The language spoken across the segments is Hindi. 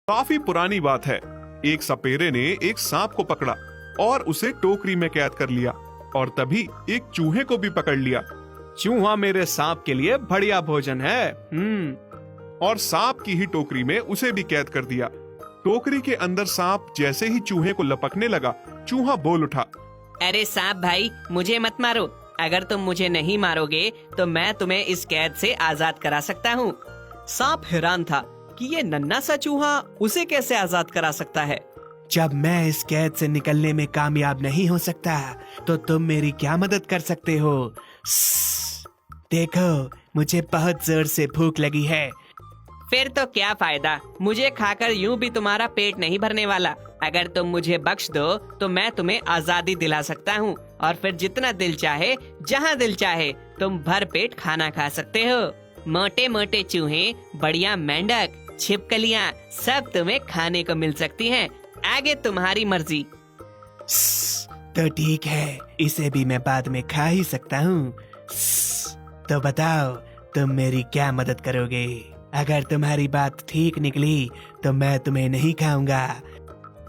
काफी पुरानी बात है। एक सपेरे ने एक सांप को पकड़ा और उसे टोकरी में कैद कर लिया और तभी एक चूहे को भी पकड़ लिया। चूहा मेरे सांप के लिए बढ़िया भोजन है। और सांप की ही टोकरी में उसे भी कैद कर दिया। टोकरी के अंदर सांप जैसे ही चूहे को लपकने लगा, चूहा बोल उठा, अरे सांप भाई, मुझे मत मारो। अगर तुम मुझे नहीं मारोगे तो मैं तुम्हें इस कैद से आजाद करा सकता हूँ। सांप हैरान था कि ये नन्हा सा चूहा उसे कैसे आजाद करा सकता है। जब मैं इस कैद से निकलने में कामयाब नहीं हो सकता तो तुम मेरी क्या मदद कर सकते हो? देखो, मुझे बहुत जोर से भूख लगी है। फिर तो क्या फायदा, मुझे खाकर यूं भी तुम्हारा पेट नहीं भरने वाला। अगर तुम मुझे बख्श दो तो मैं तुम्हें आजादी दिला सकता हूँ और फिर जितना दिल चाहे, जहाँ दिल चाहे, तुम भर पेट खाना खा सकते हो। मोटे मोटे चूहे, बढ़िया मेंढक, छिपकलियाँ, सब तुम्हें खाने को मिल सकती हैं। आगे तुम्हारी मर्जी। तो ठीक है, इसे भी मैं बाद में खा ही सकता हूँ। तो बताओ, तुम मेरी क्या मदद करोगे? अगर तुम्हारी बात ठीक निकली तो मैं तुम्हें नहीं खाऊंगा।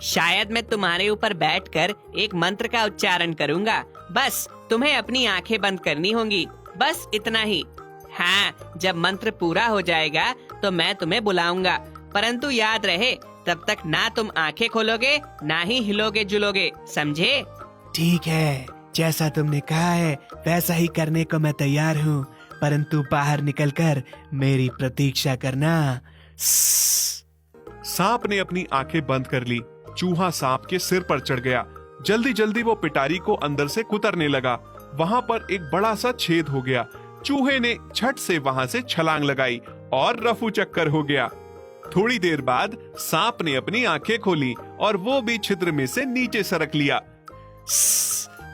शायद मैं तुम्हारे ऊपर बैठकर एक मंत्र का उच्चारण करूंगा। बस तुम्हें अपनी आंखें बंद करनी होंगी, बस इतना ही। हाँ, जब मंत्र पूरा हो जाएगा तो मैं तुम्हें बुलाऊंगा, परंतु याद रहे, तब तक ना तुम आंखें खोलोगे ना ही हिलोगे जुलोगे, समझे? ठीक है, जैसा तुमने कहा है वैसा ही करने को मैं तैयार हूँ, परंतु बाहर निकलकर मेरी प्रतीक्षा करना। सांप ने अपनी आंखें बंद कर ली। चूहा सांप के सिर पर चढ़ गया। जल्दी जल्दी वो पिटारी को अंदर से कुतरने लगा। वहाँ पर एक बड़ा सा छेद हो गया। चूहे ने झट से वहाँ से छलांग लगाई और रफू चक्कर हो गया। थोड़ी देर बाद सांप ने अपनी आंखें खोली और वो भी छिद्र में से नीचे सरक लिया।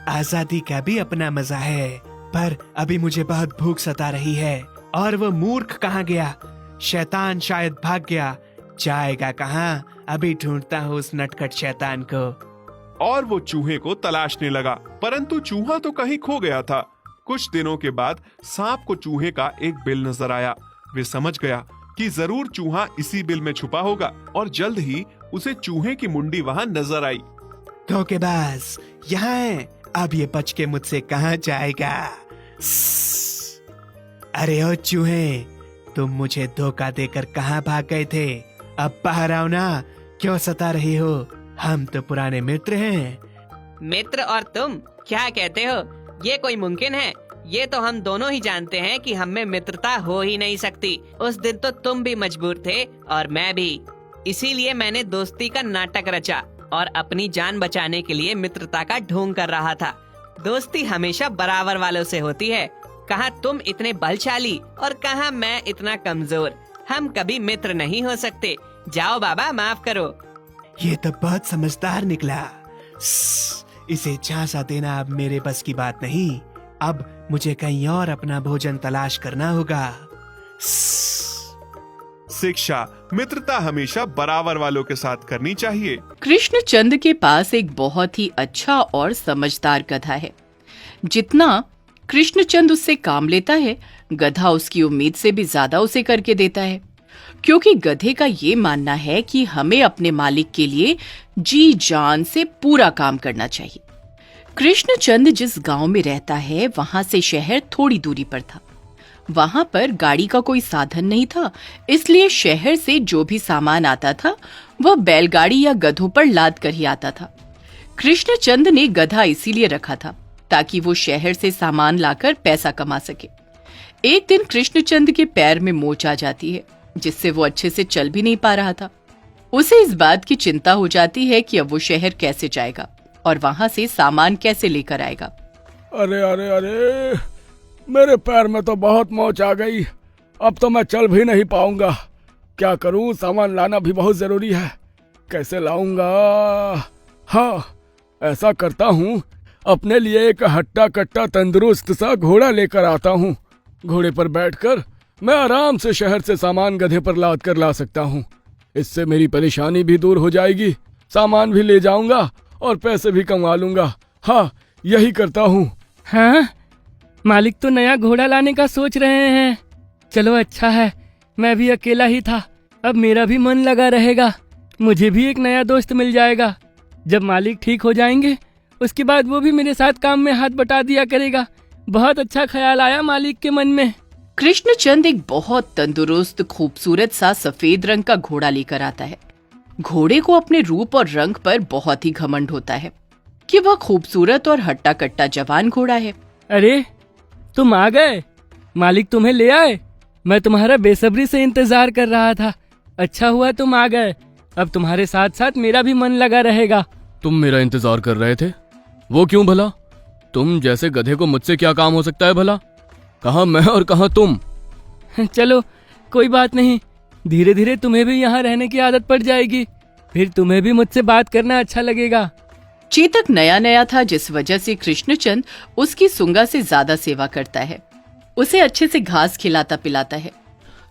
आजादी का भी अपना मजा है, पर अभी मुझे बहुत भूख सता रही है। और वो मूर्ख कहाँ गया? शैतान शायद भाग गया। जाएगा कहाँ? अभी ढूंढता हूँ उस नटखट शैतान को। और वो चूहे को तलाशने लगा, परंतु चूहा तो कहीं खो गया था। कुछ दिनों के बाद सांप को चूहे का एक बिल नजर आया। वे समझ गया कि जरूर चूहा इसी बिल में छुपा होगा और जल्द ही उसे चूहे की मुंडी वहाँ नजर आई। धोखेबाज, यहाँ है। अब ये बच के मुझसे कहाँ जाएगा? अरे ओ चूहे, तुम मुझे धोखा देकर कहाँ भाग गए थे? अब बाहर आओ ना, क्यों सता रही हो? हम तो पुराने मित्र हैं। मित्र और तुम क्या कहते हो? ये कोई मुमकिन है? ये तो हम दोनों ही जानते हैं कि हम में मित्रता हो ही नहीं सकती। उस दिन तो तुम भी मजबूर थे और मैं भी, इसीलिए मैंने दोस्ती का नाटक रचा और अपनी जान बचाने के लिए मित्रता का ढोंग कर रहा था। दोस्ती हमेशा बराबर वालों से होती है। कहाँ तुम इतने बलशाली और कहाँ मैं इतना कमजोर। हम कभी मित्र नहीं हो सकते। जाओ बाबा, माफ करो। ये तो बहुत समझदार निकला। इसे झांसा देना अब मेरे बस की बात नहीं। अब मुझे कहीं और अपना भोजन तलाश करना होगा। शिक्षा, मित्रता हमेशा बराबर वालों के साथ करनी चाहिए। कृष्णचंद के पास एक बहुत ही अच्छा और समझदार गधा है। जितना कृष्णचंद उससे काम लेता है, गधा उसकी उम्मीद से भी ज्यादा उसे करके देता है, क्योंकि गधे का ये मानना है कि हमें अपने मालिक के लिए जी जान से पूरा काम करना चाहिए। कृष्णचंद जिस गांव में रहता है, वहां से शहर थोड़ी दूरी पर था। वहां पर गाड़ी का कोई साधन नहीं था, इसलिए शहर से जो भी सामान आता था वह बैलगाड़ी या गधों पर लाद कर ही आता था। कृष्णचंद ने गधा इसीलिए रखा था ताकि वो शहर से सामान लाकर पैसा कमा सके। एक दिन कृष्णचंद के पैर में मोच आ जाती है, जिससे वो अच्छे से चल भी नहीं पा रहा था। उसे इस बात की चिंता हो जाती है कि अब वो शहर कैसे जाएगा और वहां से सामान कैसे लेकर आएगा। अरे अरे अरे, मेरे पैर में तो बहुत मोच आ गई। अब तो मैं चल भी नहीं पाऊंगा। क्या करूं? सामान लाना भी बहुत जरूरी है। कैसे लाऊंगा? हाँ, ऐसा करता हूँ, अपने लिए एक हट्टा कट्टा तंदुरुस्त सा घोड़ा लेकर आता हूँ। घोड़े पर बैठकर मैं आराम से शहर से सामान गधे पर लाद कर ला सकता हूँ। इससे मेरी परेशानी भी दूर हो जाएगी, सामान भी ले जाऊंगा और पैसे भी कमा लूंगा। हाँ, यही करता हूँ। हाँ, मालिक तो नया घोड़ा लाने का सोच रहे हैं। चलो अच्छा है, मैं भी अकेला ही था, अब मेरा भी मन लगा रहेगा। मुझे भी एक नया दोस्त मिल जाएगा। जब मालिक ठीक हो जाएंगे उसके बाद वो भी मेरे साथ काम में हाथ बटा दिया करेगा। बहुत अच्छा ख्याल आया मालिक के मन में। कृष्णचंद एक बहुत तंदुरुस्त खूबसूरत सा सफेद रंग का घोड़ा लेकर आता है। घोड़े को अपने रूप और रंग पर बहुत ही घमंड होता है कि वह खूबसूरत और हट्टा कट्टा जवान घोड़ा है। अरे तुम आ गए, मालिक तुम्हें ले आए। मैं तुम्हारा बेसब्री से इंतजार कर रहा था। अच्छा हुआ तुम आ गए, अब तुम्हारे साथ साथ मेरा भी मन लगा रहेगा। तुम मेरा इंतजार कर रहे थे? वो क्यों भला? तुम जैसे गधे को मुझसे क्या काम हो सकता है भला? कहाँ मैं और कहाँ तुम? चलो कोई बात नहीं, धीरे धीरे तुम्हें भी यहाँ रहने की आदत पड़ जाएगी, फिर तुम्हें भी मुझसे बात करना अच्छा लगेगा। चेतक नया नया था, जिस वजह से कृष्णचंद उसकी सुंगा से ज्यादा सेवा करता है। उसे अच्छे से घास खिलाता पिलाता है।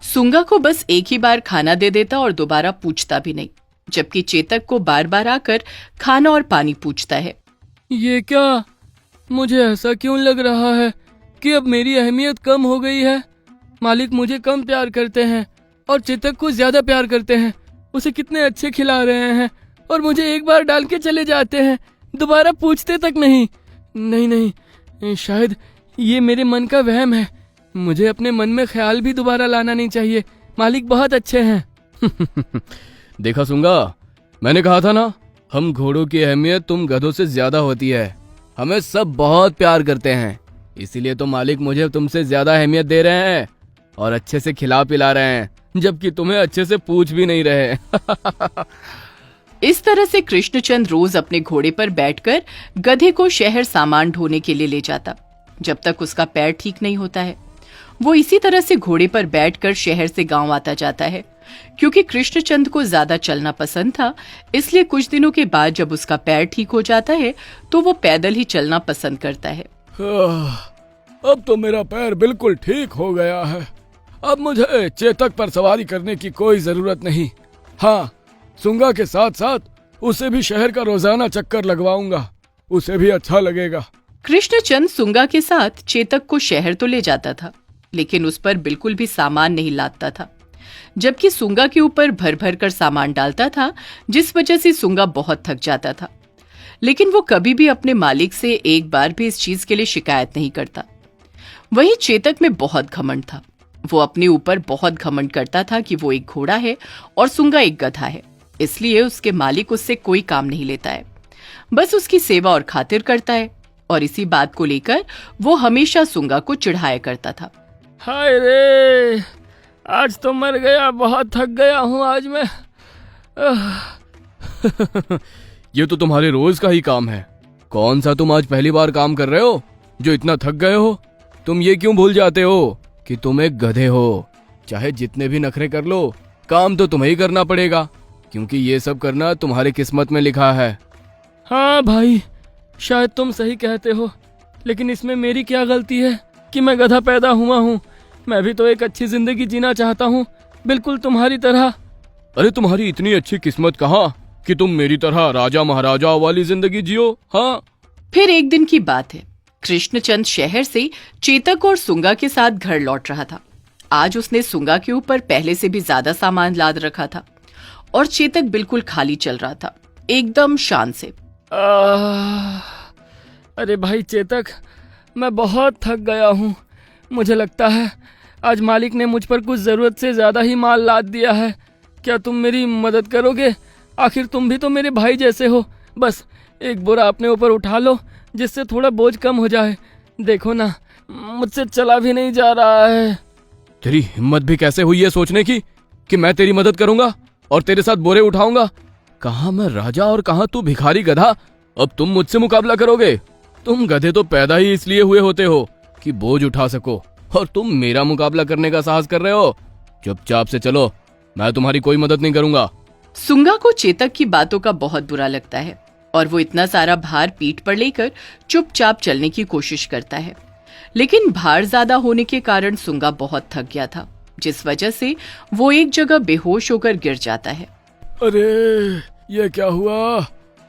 सुंगा को बस एक ही बार खाना दे देता और दोबारा पूछता भी नहीं, जबकि चेतक को बार बार आकर खाना और पानी पूछता है। ये क्या, मुझे ऐसा क्यों लग रहा है कि अब मेरी अहमियत कम हो गई है? मालिक मुझे कम प्यार करते हैं और चेतक को ज्यादा प्यार करते हैं। उसे कितने अच्छे खिला रहे हैं और मुझे एक बार डाल के चले जाते हैं, दोबारा पूछते तक नहीं। नहीं नहीं, शायद ये मेरे मन का वहम है। मुझे अपने मन में ख्याल भी दोबारा लाना नहीं चाहिए। मालिक बहुत अच्छे हैं। देखा सुंगा, मैंने कहा था ना, हम घोड़ों की अहमियत तुम गधों से ज्यादा होती है। हमें सब बहुत प्यार करते हैं, इसीलिए तो मालिक मुझे तुमसे ज्यादा अहमियत दे रहे हैं और अच्छे से खिला पिला रहे हैं, जबकि तुम्हें अच्छे से पूछ भी नहीं रहे। इस तरह से कृष्णचंद रोज अपने घोड़े पर बैठकर गधे को शहर सामान ढोने के लिए ले जाता, जब तक उसका पैर ठीक नहीं होता है। वो इसी तरह से घोड़े पर बैठकर शहर से गांव आता जाता है। क्योंकि कृष्णचंद को ज्यादा चलना पसंद था, इसलिए कुछ दिनों के बाद जब उसका पैर ठीक हो जाता है तो वो पैदल ही चलना पसंद करता है। अब तो मेरा पैर बिल्कुल ठीक हो गया है। अब मुझे चेतक पर सवारी करने की कोई जरूरत नहीं। हाँ, सुंगा के साथ साथ उसे भी शहर का रोजाना चक्कर लगवाऊंगा, उसे भी अच्छा लगेगा। कृष्णचंद सुंगा के साथ चेतक को शहर तो ले जाता था, लेकिन उस पर बिल्कुल भी सामान नहीं लादता था, जबकि सुंगा के ऊपर भर भर कर सामान डालता था, जिस वजह से सुंगा बहुत थक जाता था। लेकिन वो कभी भी अपने मालिक से एक बार भी इस चीज के लिए शिकायत नहीं करता। वहीं चेतक में बहुत घमंड था। वो अपने ऊपर बहुत घमंड करता था कि वो एक घोड़ा है और सुंगा एक गधा है, इसलिए उसके मालिक उससे कोई काम नहीं लेता है, बस उसकी सेवा और खातिर करता है। और इसी बात को लेकर वो हमेशा सुंगा को चिढ़ाया करता था। हाय रे, आज तो मर गया, बहुत थक गया हूँ आज मैं। ये तो तुम्हारे रोज का ही काम है। कौन सा तुम आज पहली बार काम कर रहे हो जो इतना थक गए हो? तुम ये क्यों भूल जाते हो कि तुम एक गधे हो? चाहे जितने भी नखरे कर लो, काम तो तुम्हें ही करना पड़ेगा, क्योंकि ये सब करना तुम्हारी किस्मत में लिखा है। हाँ भाई, शायद तुम सही कहते हो, लेकिन इसमें मेरी क्या गलती है कि मैं गधा पैदा हुआ हूँ। मैं भी तो एक अच्छी जिंदगी जीना चाहता हूँ, बिल्कुल तुम्हारी तरह। अरे तुम्हारी इतनी अच्छी किस्मत कहाँ कि तुम मेरी तरह राजा महाराजा वाली जिंदगी जियो। हाँ, फिर एक दिन की बात है, कृष्णचंद शहर से चेतक और सुंगा के साथ घर लौट रहा था। आज उसने सुंगा के ऊपर पहले से भी ज्यादा सामान लाद रखा था और चेतक बिल्कुल खाली चल रहा था, एकदम शान से। अरे भाई चेतक, मैं बहुत थक गया हूँ। मुझे लगता है आज मालिक ने मुझ पर कुछ जरूरत से ज्यादा ही माल लाद दिया है। क्या तुम मेरी मदद करोगे? आखिर तुम भी तो मेरे भाई जैसे हो। बस एक बोरा अपने ऊपर उठा लो, जिससे थोड़ा बोझ कम हो जाए। देखो ना, मुझसे चला भी नहीं जा रहा है। तेरी हिम्मत भी कैसे हुई है सोचने की कि मैं तेरी मदद करूंगा और तेरे साथ बोरे उठाऊंगा? कहाँ मैं राजा और कहाँ तू भिखारी गधा। अब तुम मुझसे मुकाबला करोगे? तुम गधे तो पैदा ही इसलिए हुए होते हो कि बोझ उठा सको, और तुम मेरा मुकाबला करने का साहस कर रहे हो। चुपचाप से चलो, मैं तुम्हारी कोई मदद नहीं करूंगा। सुंगा को चेतक की बातों का बहुत बुरा लगता है और वो इतना सारा भार पीठ पर लेकर चुपचाप चलने की कोशिश करता है, लेकिन भार ज्यादा होने के कारण सुंगा बहुत थक गया था, जिस वजह से वो एक जगह बेहोश होकर गिर जाता है। अरे ये क्या हुआ?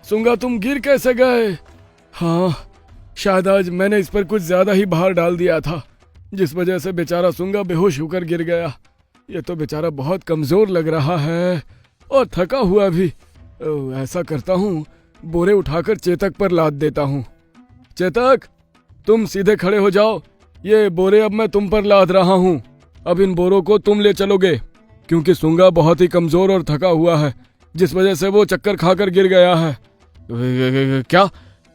सुंगा तुम गिर कैसे गए? हाँ, शायद आज मैंने इस पर कुछ ज्यादा ही भार डाल दिया था, जिस वजह से बेचारा सुंगा बेहोश होकर गिर गया। ये तो बेचारा बहुत कमजोर लग रहा है। और थका हुआ भी। ऐसा करता हूँ, बोरे उठाकर चेतक पर लाद देता हूँ। चेतक, तुम सीधे खड़े हो जाओ। ये बोरे अब मैं तुम पर लाद रहा हूँ। अब इन बोरों को तुम ले चलोगे, क्योंकि सूंगा बहुत ही कमजोर और थका हुआ है, जिस वजह से वो चक्कर खाकर गिर गया है। क्या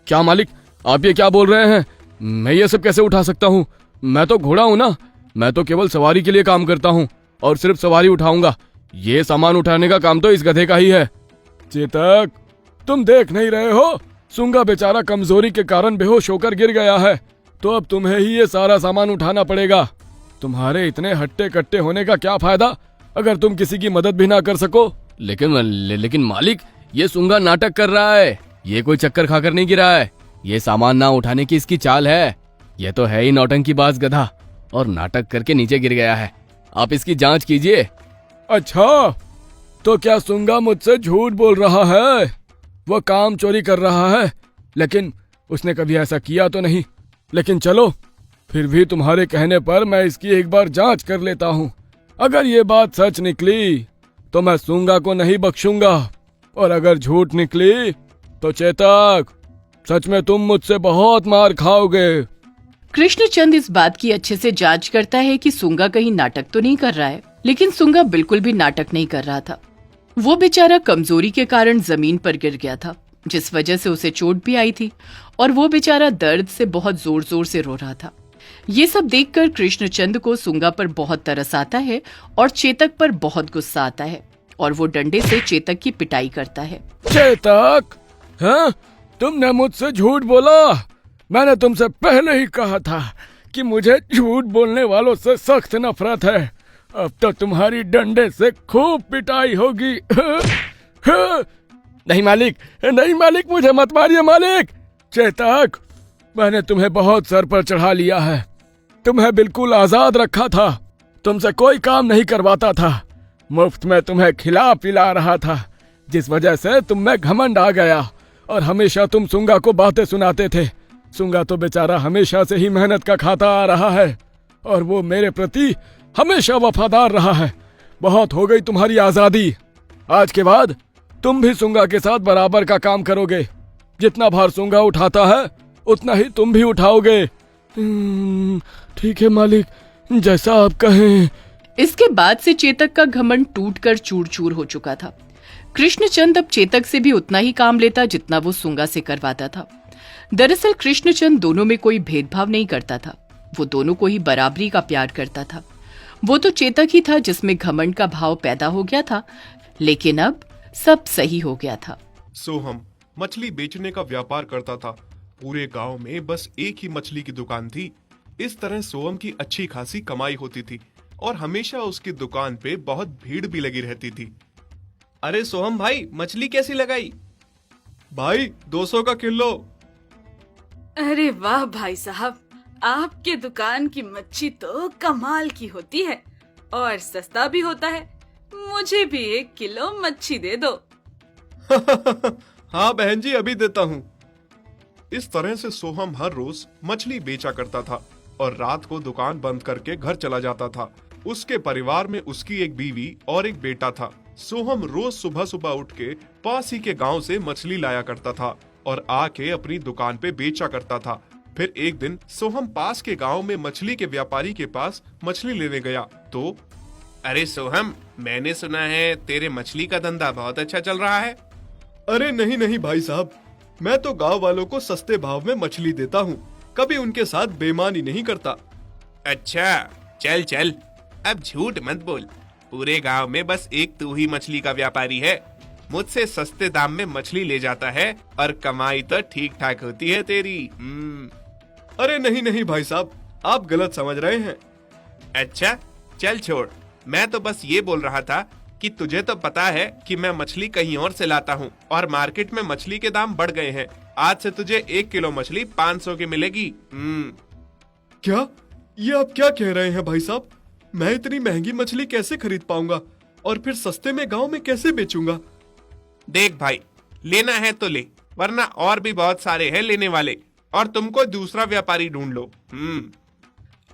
क्या मालिक, आप ये क्या बोल रहे हैं? मैं ये सब कैसे उठा सकता हूँ? मैं तो घोड़ा हूँ ना। मैं तो केवल सवारी के लिए काम करता हूँ और सिर्फ सवारी उठाऊंगा। ये सामान उठाने का काम तो इस गधे का ही है। चेतक, तुम देख नहीं रहे हो? सूंगा बेचारा कमजोरी के कारण बेहोश होकर गिर गया है, तो अब तुम्हें ही ये सारा सामान उठाना पड़ेगा। तुम्हारे इतने हट्टे कट्टे होने का क्या फायदा अगर तुम किसी की मदद भी ना कर सको। लेकिन मालिक, ये सूंगा नाटक कर रहा है। ये कोई चक्कर खाकर नहीं गिरा है। ये सामान ना उठाने की इसकी चाल है। ये तो है ही नौटंकीबाज गधा, और नाटक करके नीचे गिर गया है। आप इसकी जांच कीजिए। अच्छा, तो क्या सूंगा मुझसे झूठ बोल रहा है? वो काम चोरी कर रहा है, लेकिन उसने कभी ऐसा किया तो नहीं। लेकिन चलो, फिर भी तुम्हारे कहने पर मैं इसकी एक बार जांच कर लेता हूँ। अगर ये बात सच निकली तो मैं सूंगा को नहीं बख्शूंगा, और अगर झूठ निकली तो चेतक, सच में तुम मुझसे बहुत मार खाओगे। कृष्णचंद इस बात की अच्छे से जांच करता है कि सूंगा कहीं नाटक तो नहीं कर रहा है, लेकिन सूंगा बिल्कुल भी नाटक नहीं कर रहा था। वो बेचारा कमजोरी के कारण जमीन पर गिर गया था, जिस वजह से उसे चोट भी आई थी, और वो बेचारा दर्द से बहुत जोर जोर से रो रहा था। ये सब देखकर कृष्णचंद को सूंगा पर बहुत तरस आता है और चेतक पर बहुत गुस्सा आता है, और वो डंडे से चेतक की पिटाई करता है। चेतक, हाँ, तुमने मुझसे झूठ बोला। मैंने तुमसे पहले ही कहा था कि मुझे झूठ बोलने वालों से सख्त नफरत है। अब तो तुम्हारी डंडे से खूब पिटाई होगी। नहीं मालिक, नहीं मालिक, मुझे मत मारिए मालिक। चेतक, मैंने तुम्हें बहुत सर पर चढ़ा लिया है। तुम्हें बिल्कुल आजाद रखा था। तुमसे कोई काम नहीं करवाता था। मुफ्त में तुम्हें खिला पिला रहा था, जिस वजह से तुम में घमंड आ गया और हमेशा तुम सूंगा को बातें सुनाते थे। सूंगा तो बेचारा हमेशा से ही मेहनत का खाता आ रहा है, और वो मेरे प्रति हमेशा वफादार रहा है। बहुत हो गई तुम्हारी आजादी। आज के बाद तुम भी सूंगा के साथ बराबर का काम करोगे। जितना भार सूंगा उठाता है उतना ही तुम भी उठाओगे। ठीक है मालिक, जैसा आप कहें। इसके बाद से चेतक का घमंड टूटकर चूर चूर हो चुका था। कृष्णचंद अब चेतक से भी उतना ही काम लेता जितना वो सूंगा से करवाता था। दरअसल कृष्णचंद दोनों में कोई भेदभाव नहीं करता था। वो दोनों को ही बराबरी का प्यार करता था। वो तो चेतक ही था जिसमें घमंड का भाव पैदा हो गया था, लेकिन अब सब सही हो गया था। सोहम मछली बेचने का व्यापार करता था। पूरे गांव में बस एक ही मछली की दुकान थी। इस तरह सोहम की अच्छी खासी कमाई होती थी, और हमेशा उसकी दुकान पे बहुत भीड़ भी लगी रहती थी। अरे सोहम भाई, मछली कैसी लगाई? भाई 200 का किलो। अरे वाह भाई साहब, आपके दुकान की मच्छी तो कमाल की होती है और सस्ता भी होता है। मुझे भी 1 किलो मच्छी दे दो। हाँ बहन जी, अभी देता हूँ। इस तरह से सोहम हर रोज मछली बेचा करता था और रात को दुकान बंद करके घर चला जाता था। उसके परिवार में उसकी एक बीवी और एक बेटा था। सोहम रोज सुबह सुबह उठ के पास ही के गांव से मछली लाया करता था और आके अपनी दुकान पे बेचा करता था। फिर एक दिन सोहम पास के गांव में मछली के व्यापारी के पास मछली लेने गया तो, अरे सोहम, मैंने सुना है तेरे मछली का धंधा बहुत अच्छा चल रहा है। अरे नहीं नहीं भाई साहब, मैं तो गांव वालों को सस्ते भाव में मछली देता हूँ, कभी उनके साथ बेईमानी नहीं करता। अच्छा, चल चल, अब झूठ मत बोल। पूरे गांव में बस एक तू ही मछली का व्यापारी है। मुझसे सस्ते दाम में मछली ले जाता है और कमाई तो ठीक ठाक होती है तेरी। अरे नहीं नहीं भाई साहब, आप गलत समझ रहे हैं। अच्छा चल छोड़, मैं तो बस ये बोल रहा था कि तुझे तो पता है कि मैं मछली कहीं और से लाता हूँ और मार्केट में मछली के दाम बढ़ गए हैं। आज से तुझे 1 किलो मछली 500 की मिलेगी। क्या? ये आप क्या कह रहे हैं भाई साहब? मैं इतनी महंगी मछली कैसे खरीद पाऊंगा और फिर सस्ते में गांव में कैसे बेचूंगा? देख भाई, लेना है तो ले, वरना और भी बहुत सारे हैं लेने वाले, और तुमको दूसरा व्यापारी ढूंढ लो।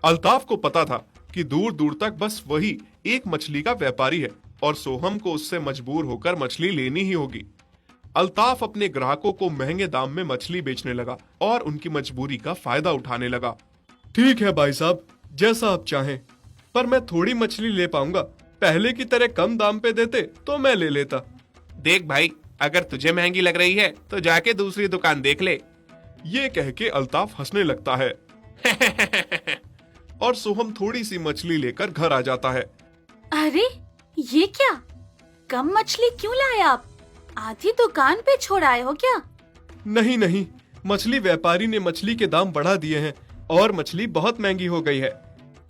अल्ताफ को पता था कि दूर दूर तक बस वही एक मछली का व्यापारी है और सोहम को उससे मजबूर होकर मछली लेनी ही होगी। अल्ताफ अपने ग्राहकों को महंगे दाम में मछली बेचने लगा और उनकी मजबूरी का फायदा उठाने लगा। ठीक है भाई साहब, जैसा आप चाहें, पर मैं थोड़ी मछली ले पाऊंगा। पहले की तरह कम दाम पे देते तो मैं ले लेता। देख भाई, अगर तुझे महंगी लग रही है तो जाके दूसरी दुकान देख ले। ये कह के अल्ताफ हंसने लगता है और सोहम थोड़ी सी मछली लेकर घर आ जाता है। अरे ये क्या, कम मछली क्यों लाए आप? आधी दुकान पे छोड़ आए हो क्या? नहीं नहीं, मछली व्यापारी ने मछली के दाम बढ़ा दिए हैं और मछली बहुत महंगी हो गई है।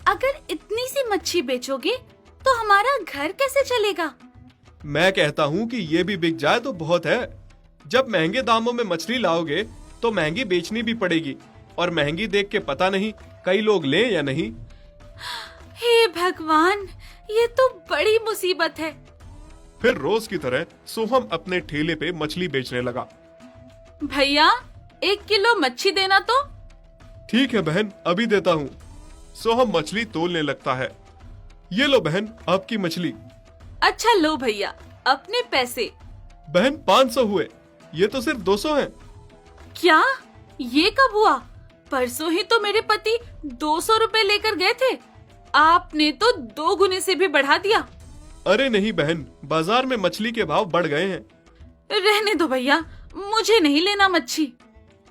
अगर इतनी सी मच्छी बेचोगे तो हमारा घर कैसे चलेगा? मैं कहता हूँ कि ये भी बिक जाए तो बहुत है। जब महंगे दामों में मछली लाओगे तो महंगी बेचनी भी पड़ेगी, और महंगी देख के पता नहीं कई लोग लें या नहीं। हे भगवान, ये तो बड़ी मुसीबत है। फिर रोज की तरह सोहम अपने ठेले पे मछली बेचने लगा। भैया 1 किलो मच्छी देना तो। ठीक है बहन, अभी देता हूँ। सोहम मछली तोलने लगता है। ये लो बहन, आपकी मछली। अच्छा लो भैया, अपने पैसे। बहन 500 हुए, ये तो सिर्फ 200 हैं। क्या? ये कब हुआ? परसों ही तो मेरे पति 200 रुपए लेकर गए थे, आपने तो 2 गुने से भी बढ़ा दिया। अरे नहीं बहन, बाजार में मछली के भाव बढ़ गए हैं। रहने दो भैया, मुझे नहीं लेना मच्छी।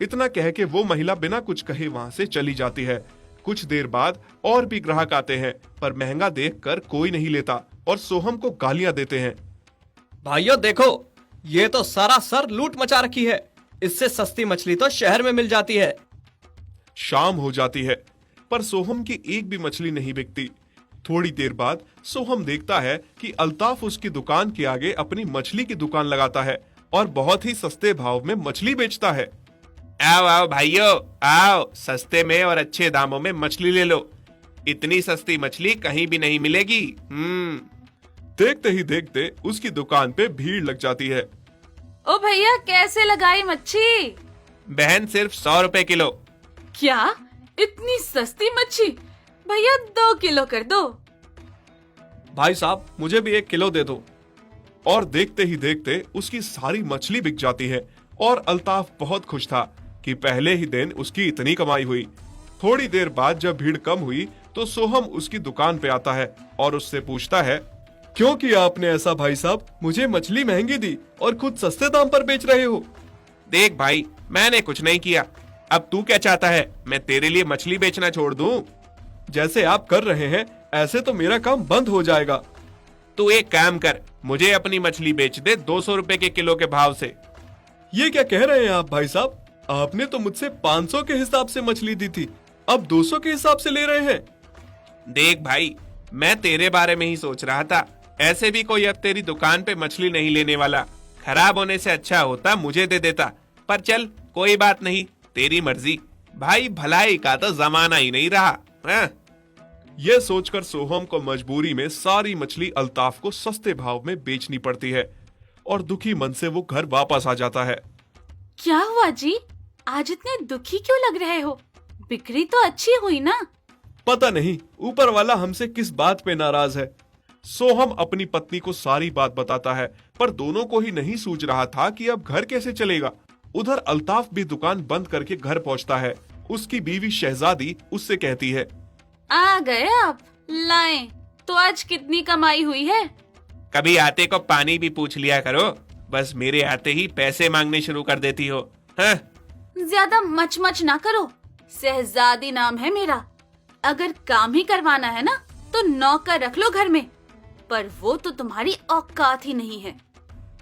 इतना कह के वो महिला बिना कुछ कहे वहाँ से चली जाती है। कुछ देर बाद और भी ग्राहक आते हैं, पर महंगा देखकर कोई नहीं लेता और सोहम को गालियां देते हैं। भाइयों देखो, ये तो सारा सर लूट मचा रखी है। इससे सस्ती मछली तो शहर में मिल जाती है। शाम हो जाती है, पर सोहम की एक भी मछली नहीं बिकती। थोड़ी देर बाद सोहम देखता है कि अल्ताफ उसकी दुकान के आगे अपनी मछली की दुकान लगाता है और बहुत ही सस्ते भाव में मछली बेचता है। आओ आओ भाइयों, आओ, सस्ते में और अच्छे दामों में मछली ले लो। इतनी सस्ती मछली कहीं भी नहीं मिलेगी। देखते ही देखते उसकी दुकान पे भीड़ लग जाती है। ओ भैया, कैसे लगाई मच्छी? बहन सिर्फ 100 रुपए किलो। क्या, इतनी सस्ती मच्छी? भैया 2 किलो कर दो। भाई साहब, मुझे भी 1 किलो दे दो। और देखते ही देखते उसकी सारी मछली बिक जाती है और अल्ताफ बहुत खुश था कि पहले ही दिन उसकी इतनी कमाई हुई। थोड़ी देर बाद जब भीड़ कम हुई तो सोहम उसकी दुकान पे आता है और उससे पूछता है, क्यों किया आपने ऐसा भाई साहब? मुझे मछली महंगी दी और खुद सस्ते दाम पर बेच रहे हो। देख भाई, मैंने कुछ नहीं किया। अब तू क्या चाहता है, मैं तेरे लिए मछली बेचना छोड़ दूं? जैसे आप कर रहे हैं ऐसे तो मेरा काम बंद हो जाएगा। तू एक काम कर, मुझे अपनी मछली बेच दे 200 रुपए के किलो के भाव से। ये क्या कह रहे हैं आप भाई साहब? आपने तो मुझसे 500 के हिसाब से मछली दी थी, अब 200 के हिसाब से ले रहे हैं। देख भाई, मैं तेरे बारे में ही सोच रहा था। ऐसे भी कोई अब तेरी दुकान पे मछली नहीं लेने वाला। खराब होने से अच्छा होता मुझे दे देता। पर चल, कोई बात नहीं, तेरी मर्जी। भाई, भलाई का तो जमाना ही नहीं रहा। हाँ? यह सोचकर सोहम को मजबूरी में सारी मछली अल्ताफ को सस्ते भाव में बेचनी पड़ती है और दुखी मन से वो घर वापस आ जाता है। क्या हुआ जी, आज इतने दुखी क्यों लग रहे हो? बिक्री तो अच्छी हुई ना? पता नहीं ऊपर वाला हमसे किस बात पे नाराज है। सोहम अपनी पत्नी को सारी बात बताता है, पर दोनों को ही नहीं सूझ रहा था कि अब घर कैसे चलेगा। उधर अल्ताफ भी दुकान बंद करके घर पहुंचता है। उसकी बीवी शहजादी उससे कहती है, आ गए आप, लाएं। तो आज कितनी कमाई हुई है? कभी आते को पानी भी पूछ लिया करो, बस मेरे आते ही पैसे मांगने शुरू कर देती हो। हाँ? ज्यादा मच मच ना करो, शहजादी नाम है मेरा। अगर काम ही करवाना है ना तो नौकर रख लो घर में, पर वो तो तुम्हारी औकात ही नहीं है।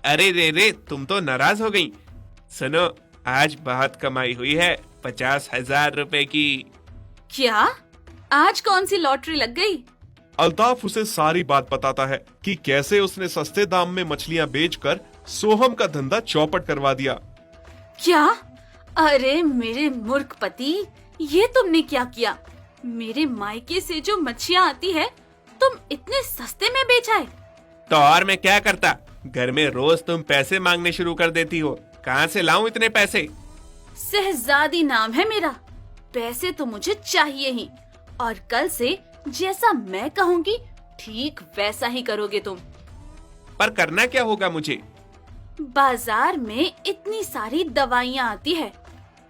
अरे रे, तुम तो नाराज हो गई। सुनो, आज बहुत कमाई हुई है, 50,000 रुपए की। क्या? आज कौन सी लॉटरी लग गई? अल्ताफ उसे सारी बात बताता है कि कैसे उसने सस्ते दाम में मछलियां बेचकर सोहम का धंधा चौपट करवा दिया। क्या? अरे मेरे मूर्ख पति, ये तुमने क्या किया? मेरे मायके से जो मच्छियाँ आती है तुम इतने सस्ते में बेच आए। तो और मैं क्या करता, घर में रोज तुम पैसे मांगने शुरू कर देती हो। कहाँ से लाऊं इतने पैसे? शहजादी नाम है मेरा, पैसे तो मुझे चाहिए ही, और कल से जैसा मैं कहूँगी ठीक वैसा ही करोगे तुम। पर करना क्या होगा मुझे? बाजार में इतनी सारी दवाइयाँ आती है,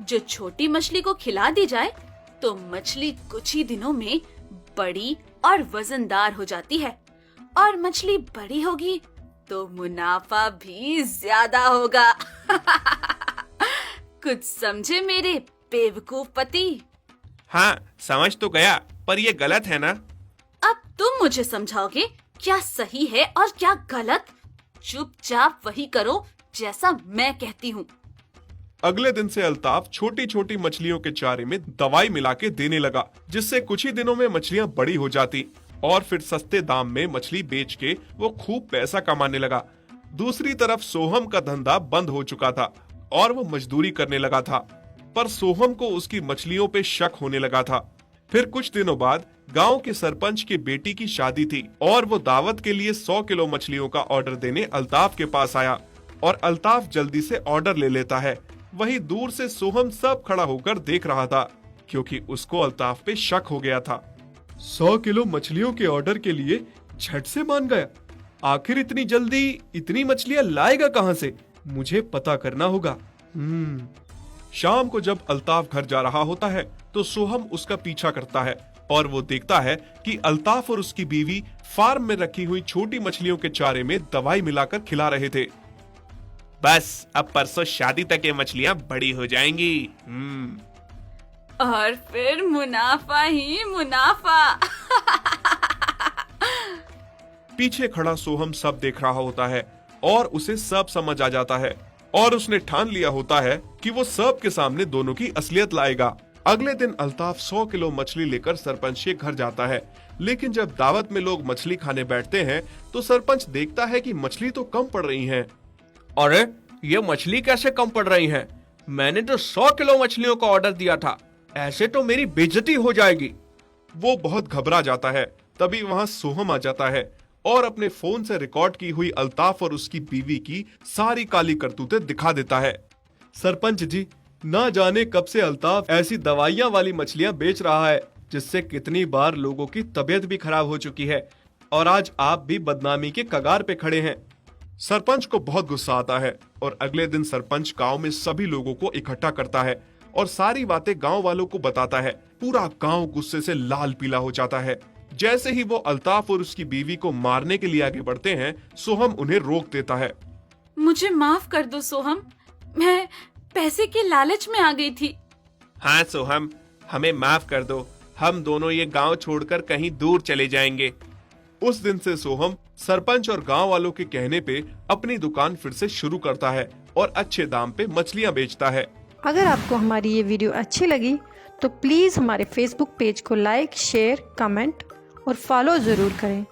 जो छोटी मछली को खिला दी जाए तो मछली कुछ ही दिनों में बड़ी और वजनदार हो जाती है, और मछली बड़ी होगी तो मुनाफा भी ज्यादा होगा। कुछ समझे मेरे बेवकूफ पति? हाँ, समझ तो गया, पर ये गलत है ना? अब तुम मुझे समझाओगे क्या सही है और क्या गलत? चुपचाप वही करो जैसा मैं कहती हूँ। अगले दिन से अल्ताफ छोटी छोटी मछलियों के चारे में दवाई मिला के देने लगा, जिससे कुछ ही दिनों में मछलियां बड़ी हो जाती और फिर सस्ते दाम में मछली बेच के वो खूब पैसा कमाने लगा। दूसरी तरफ सोहम का धंधा बंद हो चुका था और वो मजदूरी करने लगा था, पर सोहम को उसकी मछलियों पे शक होने लगा था। फिर कुछ दिनों बाद गांव के सरपंच की बेटी की शादी थी और वो दावत के लिए 100 किलो मछलियों का ऑर्डर देने अल्ताफ के पास आया और अल्ताफ जल्दी से ऑर्डर ले लेता है। वहीं दूर से सोहम सब खड़ा होकर देख रहा था, क्योंकि उसको अल्ताफ पे शक हो गया था। 100 किलो मछलियों के ऑर्डर के लिए झट से मान गया। आखिर इतनी जल्दी इतनी मछलियां लाएगा कहां से? मुझे पता करना होगा। शाम को जब अल्ताफ घर जा रहा होता है तो सोहम उसका पीछा करता है और वो देखता है कि अल्ताफ और उसकी बीवी फार्म में रखी हुई छोटी मछलियों के चारे में दवाई मिलाकर खिला रहे थे। बस अब परसों शादी तक ये मछलियां बड़ी हो जाएंगी। और फिर मुनाफा ही मुनाफा। पीछे खड़ा सोहम सब देख रहा होता है और उसे सब समझ आ जाता है और उसने ठान लिया होता है कि वो सब के सामने दोनों की असलियत लाएगा। अगले दिन अल्ताफ 100 किलो मछली लेकर सरपंच के घर जाता है, लेकिन जब दावत में लोग मछली खाने बैठते हैं तो सरपंच देखता है कि मछली तो कम पड़ रही हैं। अरे ये मछली कैसे कम पड़ रही है? मैंने तो 100 किलो मछलियों का ऑर्डर दिया था, ऐसे तो मेरी बेइज्जती हो जाएगी। वो बहुत घबरा जाता है। तभी वहाँ सोहम आ जाता है और अपने फोन से रिकॉर्ड की हुई अल्ताफ और उसकी बीवी की सारी काली करतूतें दिखा देता है। सरपंच जी, ना जाने कब से अल्ताफ ऐसी दवाइयां वाली मछलियां बेच रहा है, जिससे कितनी बार लोगों की तबीयत भी खराब हो चुकी है और आज आप भी बदनामी के कगार पे खड़े हैं। सरपंच को बहुत गुस्सा आता है और अगले दिन सरपंच गांव में सभी लोगों को इकट्ठा करता है और सारी बातें गांव वालों को बताता है। पूरा गांव गुस्से से लाल पीला हो जाता है। जैसे ही वो अल्ताफ और उसकी बीवी को मारने के लिए आगे बढ़ते हैं, सोहम उन्हें रोक देता है। मुझे माफ कर दो सोहम, मैं पैसे के लालच में आ गई थी। हाँ सोहम, हमें माफ कर दो, हम दोनों ये गांव छोड़कर कहीं दूर चले जाएंगे। उस दिन से सोहम सरपंच और गांव वालों के कहने पे अपनी दुकान फिर से शुरू करता है और अच्छे दाम पे मछलियां बेचता है। अगर आपको हमारी ये वीडियो अच्छी लगी तो प्लीज़ हमारे फेसबुक पेज को लाइक, शेयर, कमेंट और फॉलो ज़रूर करें।